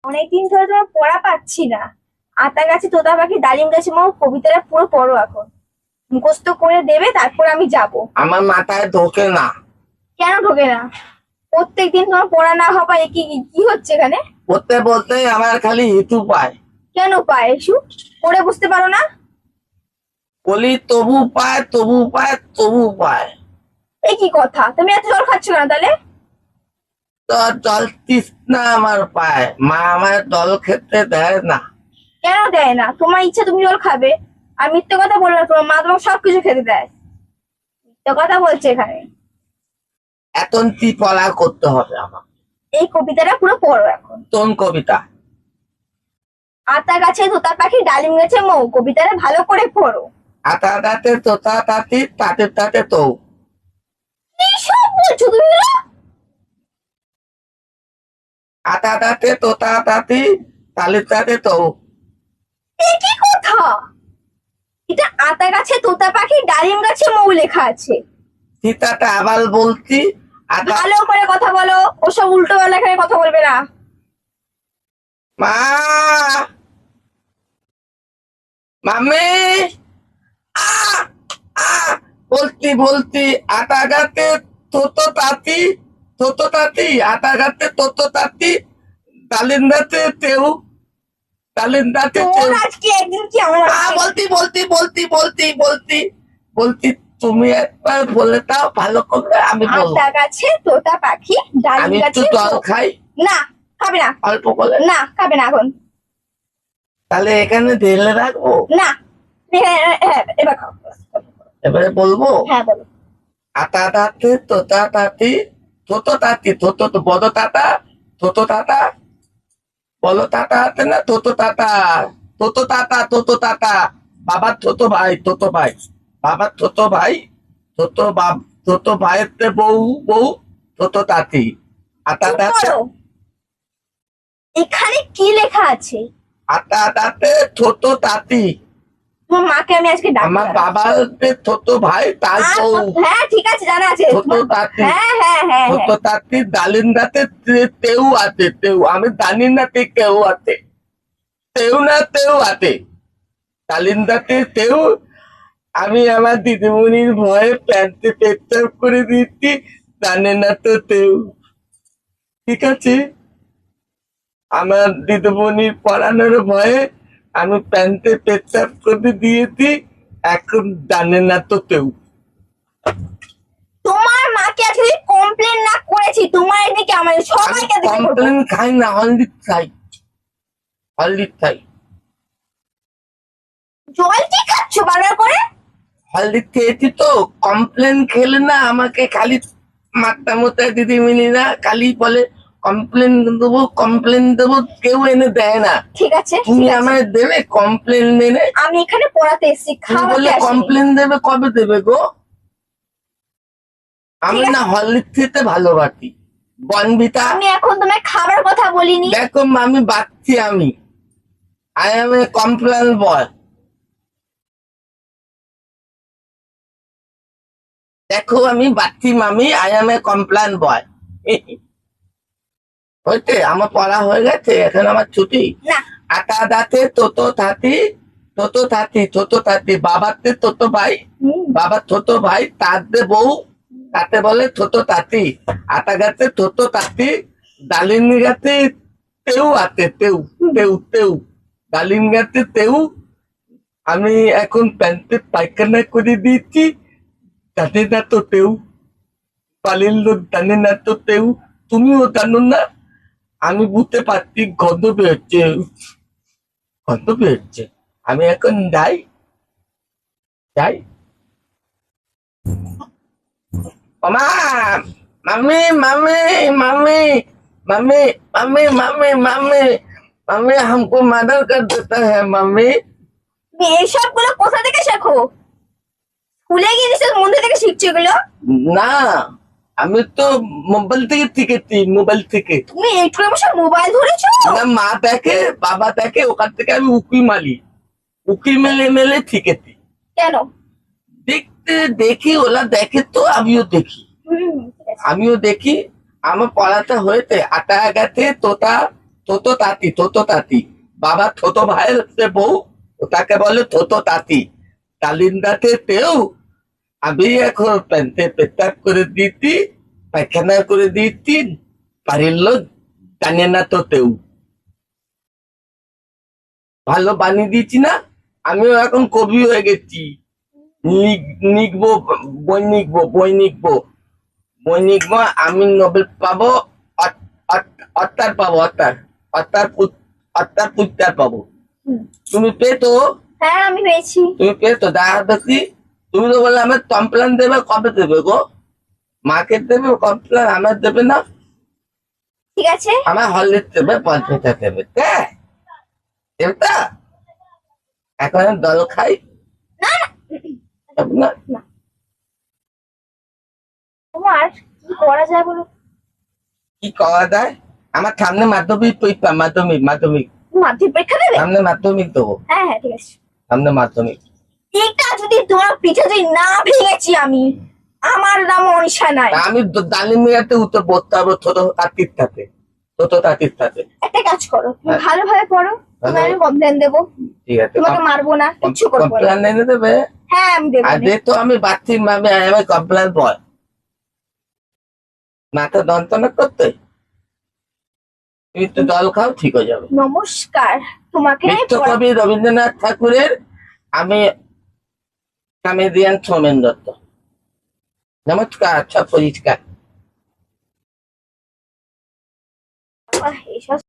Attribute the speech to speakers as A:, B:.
A: অনেকদিন ধরে তোমার পড়া পাচ্ছি না। আতা গাছে তোতা পাখি ডালিম গাছে মা কবিতাটা পুরো পড়ো এখন। মুখস্থ করে দেবে, তারপর আমি যাব।
B: আমার মাথায় ঢোকে না।
A: কেন ঢোকে না? প্রত্যেকদিন তোমার পড়া না হওয়া কি কি কি হচ্ছে এখানে?
B: পড়তে বলতে আমার খালি হিতু পায়।
A: কেন পায় এসু? পড়ে বুঝতে পারো না?
B: বলি তবু পায়, তবু পায়, তবু পায়।
A: এই কি কথা, তুমি এত জল খাচ্ছ কেন তাহলে?
B: তো জল তৃষ্ণা আমার পায়, মা আমার জল খেতে দেয় না।
A: কেন দেয় না? তোমার ইচ্ছা তুমি জল খাবে। আর মিথ্যে কথা বললে তোমার মা তোমাকে সবকিছু খেতে দেয়। মিথ্যে কথা বলছে এখানে।
B: এখন কি পড়া করতে হবে আমার?
A: এই কবিতাটা পুরো পড়ো এখন।
B: কোন কবিতা?
A: আতা গাছে তোতা পাখি ডালিম গাছে মৌ, কবিতাটা ভালো করে পড়ো।
B: আতা তাতে তোতা তাতি তাতে তাতে তো।
A: কি সব বলছো তুমি এগুলো?
B: আতা তাতে তোতা তাতি তালে তাতে তো।
A: এ কি কথা? এটা আতা গাছে তোতা পাখি ডালিম গাছে মৌ লেখা আছে।
B: সীতাটা আবার বলছি। আতা
A: ভালো করে কথা বলো, ওসব উল্টো লেখায় কথা বলবে না।
B: মা, মামি, আহ আহ বলতি বলতি আটা গাতে তোতো তাঁতি, তোতো তাঁতি আটা গাতে তোতো তাঁতি তালিন্দাতে তেউ, তালিন্দাতে
A: তোর
B: তেউ।
A: আজকে একদিন কি আমার
B: বলতি বলতি বলতি বলতি বলতি বলতি তুমি একবার বলে দাও ভালো করে, আমি বলবো।
A: আতা গাছে তোতা পাখি ডালিম
B: আমি একটু
A: গাছে
B: জল খাই।
A: না, খাবে না।
B: অল্প করে।
A: না, খাবে না এখন।
B: তাহলে এখানে ঢেলে রাখবো।
A: না। এবার খাও।
B: এবারে বলবো।
A: হ্যাঁ বলো।
B: আতা তাতে তোতা তাঁতি তোতো তাঁতি, তোতো তো বড় তাতা, তোতো তাতা, বলো তাতা আছে না, তোতো তাতা, তোতো তাতা, তোতো তাতা, বাবার ছোট ভাই, তোতো ভাই, বাবার ছোট ভাই, তোতো বাপ, তোতো ভাইয়ের বউ, বউ, তোতো তাঁতি। আতা
A: চুপ
B: তাতে,
A: করো। এখানে কি লেখা আছে?
B: আতা তাতে ছোট তাঁতি।
A: তোমার মাকে আমি আজকে
B: আমার
A: ডাকবো।
B: বাবার ছোট ভাই তার বউ,
A: হ্যাঁ ঠিক আছে, জানা আছে।
B: ছোট তাঁতি।
A: হ্যাঁ হ্যাঁ হ্যাঁ
B: ছোট
A: হ্যাঁ।
B: তাঁতি ডালিন্দাতে তেউ আছে, তেউ, আমি জানি না তে কেউ আছে, তেউ না তেউ আছে, ডালিন্দাতে তেউ। আমি আমার দিদিমণির ভয়ে প্যান্টে পেচ্ছাপ করে দিচ্ছি, জানে না তো তেউ। ঠিক আছে, আমার দিদিমণির পড়ানোর ভয়ে আমি প্যান্টে পেচ্ছাপ করে দিয়েছি, এখন জানে না তো কেউ।
A: তোমার মাকে আজকে কমপ্লেন না করেছি, তোমার এদিকে আমার সবাইকে দেখে করবো।
B: কমপ্লেন খাই না, হলদিক খাই, হলদিক খাই।
A: জল কি খাচ্ছ বারবার করে?
B: হলদিক খেয়েছি তো। কমপ্লেন খেলে না আমাকে খালি মাথা মোতায় দিদিমণি না খালি বলে কমপ্লেন দেবো, কমপ্লেন দেবো, কেউ এনে দেয় না।
A: ঠিক আছে
B: তুমি
A: ঠিক আছে,
B: আমায় দেবে কমপ্লেন এনে?
A: আমি এখানে পড়াতে এসেছি,
B: তুমি
A: খাওয়াতে
B: বললে
A: আসিনি।
B: কমপ্লেন দেবে, কবে দেবে গো? আমি
A: ঠিক
B: না
A: আছে,
B: হরলিক্স খেতে ভালোবাসি, বনভিটা।
A: আমি এখন তোমায় খাবার কথা বলিনি।
B: দেখো আমি বাচ্চি, আমি আই এম এ কমপ্লেন বয়। দেখো আমি বাচ্চি মামি, আই এম এ কমপ্লেন বয়। হয়েছে, আমার পড়া হয়ে গেছে, এখন আমার ছুটি।
A: না।
B: আটা দাঁতে তোতো থাতি, তোতো থাতি, তোতো থাতি, বাবাতে তোতো ভাই, বাবার ছোট ভাই তার দে বউ, তাতে বলে ছোট তাঁতি। আটা গাছে ছোট তাঁতি, ডালিম গাছে তেউ আছে, তেউ, তেউ, তেউ, ডালিম গাছে তেউ। আমি এখন প্যান্টে পায়খানা করে দিয়েছি, জানে না তো তেউ, বাড়ির লোক জানে না তো তেউ, তুমিও জানো না। আমি বুঝতে পারছি গন্ধ বেরোচ্ছে, গন্ধ বেরোচ্ছে। আমি এখন যাই, যাই। মামা, মামি, মামি, मामी, mummy, mummy, mummy, mummy, mummy हमको मर्डर कर देता है मम्मी।
A: তুমি এইসব গুলো কোথা থেকে শেখো? স্কুলে গিয়ে নিশ্চয় মন্দির থেকে শিখছো এগুলো।
B: না, আমি তো মোবাইল থেকে শিখেছি, মোবাইল থেকে।
A: তুমি এইটুকু বসে মোবাইল ধরেছো?
B: না, মা দেখে, বাবা দেখে, ওখান থেকে আমি উকি মারি, উকি মেলে মেলে শিখেছি।
A: কেন?
B: দেখতে দেখি, ওরা দেখে তো আমিও দেখি,
A: ঠিক আছে।
B: আমিও দেখি। আমার পড়াটা হয়েছে। আটা গাছে তোতা, থতো তাঁতি, থতো তাঁতি। বাবা ছোট ভাইয়ের হচ্ছে বউ, তাকে বলে থতো তাঁতি। কালিন্দাতে তেও আমি এখন প্যান্টে পেতাক করে দিতি, পায়খানা করে দিতি, বাড়ির লোক জানে না তো তেও। ভালো বানিয়ে দিচ্ছি না? আমিও এখন কবি হয়ে গেছি। লিখবো, বই লিখবো। আমি নোবেল পাবো, অত্যার পাবো, অত্যার পুত্তার পাবো।
A: হুম।
B: তুমি পেতো?
A: হ্যাঁ আমি পেয়েছি।
B: তুমি পেতো? দেখা দেখি। তুমি তো বললে আমার কমপ্লেন দেবে, কবে দেবে গো? মাকে দেবে কমপ্লেন, আমার দেবে না?
A: ঠিক আছে।
B: আমার হলের দেবে, 50 দেবে। হ্যাঁ, দেবতা এখন আমি দল খাই
A: না
B: না।
A: না, তোমার কি করা যায় বলো?
B: কি করা যায়? আমার সামনে মাধ্যমিক পরীক্ষা, মাধ্যমিক
A: মাধ্যমিক পরীক্ষা দেবে?
B: সামনে মাধ্যমিক দেবো,
A: হ্যাঁ হ্যাঁ ঠিক আছে।
B: সামনে মাধ্যমিক।
A: এটা যদি তোমার পিঠে যদি না ভেঙেছি আমি, আমার নাম অনিশা নাই।
B: আমি ডালিমিয়াতে উত্তর পড়তে হবে, ছোট তাঁতির সাথে, ছোট তাঁতির সাথে।
A: একটা কাজ করো, তুমি
B: হ্যাঁ।
A: ভালোভাবে পড়ো, তোমার আমি কমপ্লেন দেবো।
B: ঠিক আছে,
A: তোমাকে মারবো না, কিচ্ছু করবো না।
B: কমপ্লেন এনে দেবে।
A: হ্যাঁ আমি দেবো।
B: আর যেহেতু আমি বাচ্চি মামে আমি কমপ্লেন বয়, মাথা যন্ত্রণা করতে তুমি একটু জল খাও, ঠিক হয়ে যাবে।
A: নমস্কার, তোমাকে আমি
B: বিশ্বকবি রবীন্দ্রনাথ ঠাকুরের আমি কমেডিয়ান সৌমেন দত্ত। নমস্কার, সব পরিষ্কার।
A: এইসব